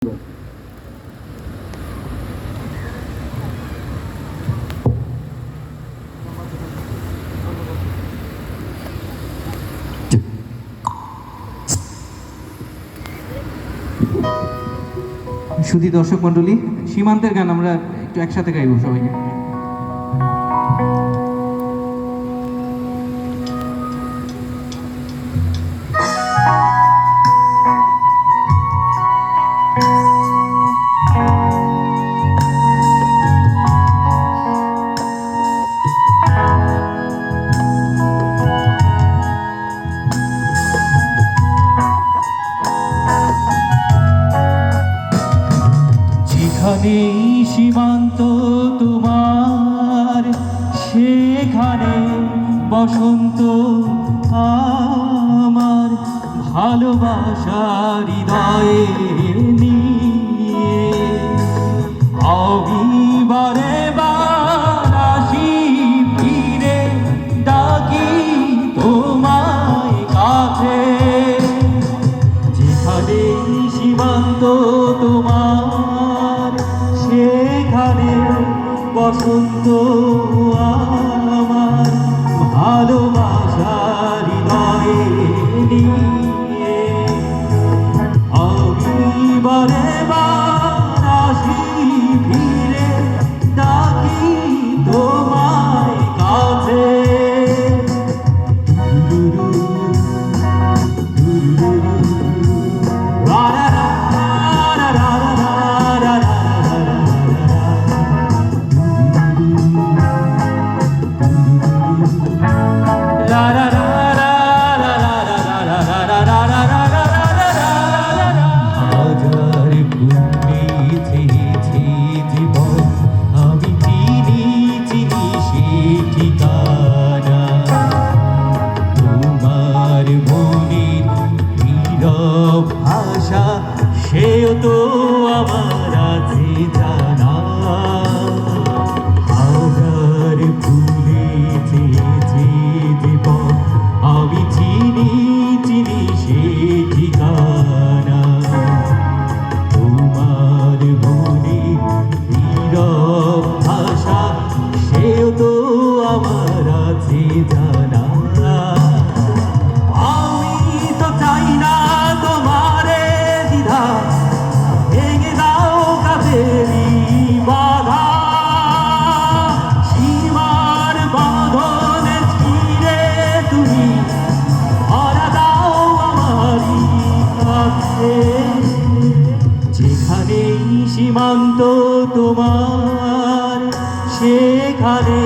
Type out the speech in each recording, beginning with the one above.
সুধী দর্শক মন্ডলী, সীমান্তের গান আমরা একটু একসাথে গাইব সবাই। যেখানেই সীমান্ত তোমার, সেখানে বসন্ত আমার, ভালোবাসার হৃদয়ে নিয়ে আমি বারে বার আসি ফিরে, ডাকি তোমায় কাছে। যেখানেই সীমান্ত তোমার, সেখানে বসন্ত আমার, ভালোবাসার হৃদয়ে নিয়ে আমি বারে বার আসি ফিরে, ডাকি তোমায় কাছে। ভাষা সেও তো আমার আছে জানা, হাজার ভুলেছে যে জীবন আমি চিনি চিনি সে ঠিকানা। তোমার মনে নীরব ভাষা সেও তো আমার আছে জানা। যেখানেই সীমান্ত তোমার, সেখানে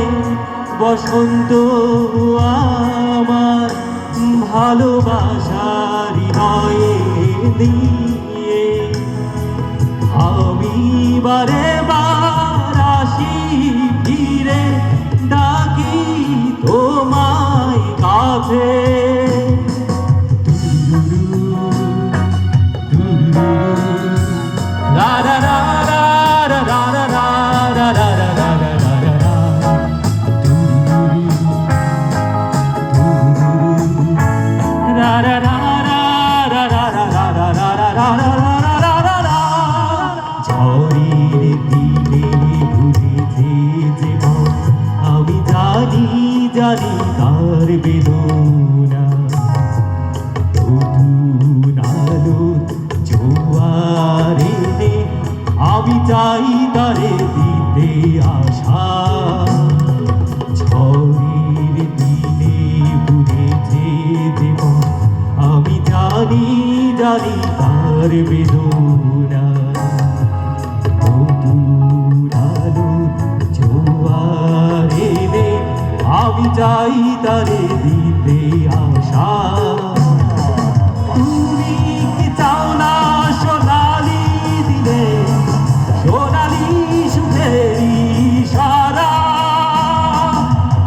বসন্ত আমার, ভালোবাসার হৃদয়ে নিয়ে আমি বারে বার আসি ফিরে, ডাকি তোমায় কাছে। ঝড়ের দিনে ঘুরেছে জীবন আমি জানি জানি তার বেদনা। নতুন আলো জোয়ার এনে আমি চাই তারে দিতে আশা। ঝড়ের দিনে ঘুরেছে জীবন আমি জানি জানি তার বেদনা। আমি চাই তারে দিতে আশা। তুমি কি চাও না সোনালি দিলে, সোনালি সুখের ইশারা,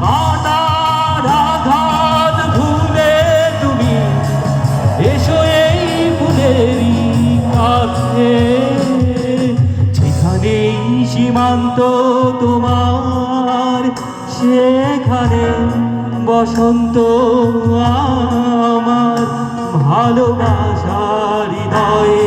কাঁটার আঘাত ভুলে তুমি এসো এই ফুলেরই কাছে। যেখানেই সীমান্ত তোমার, সেখানে বসন্ত আমার, ভালোবাসার হৃদয়ে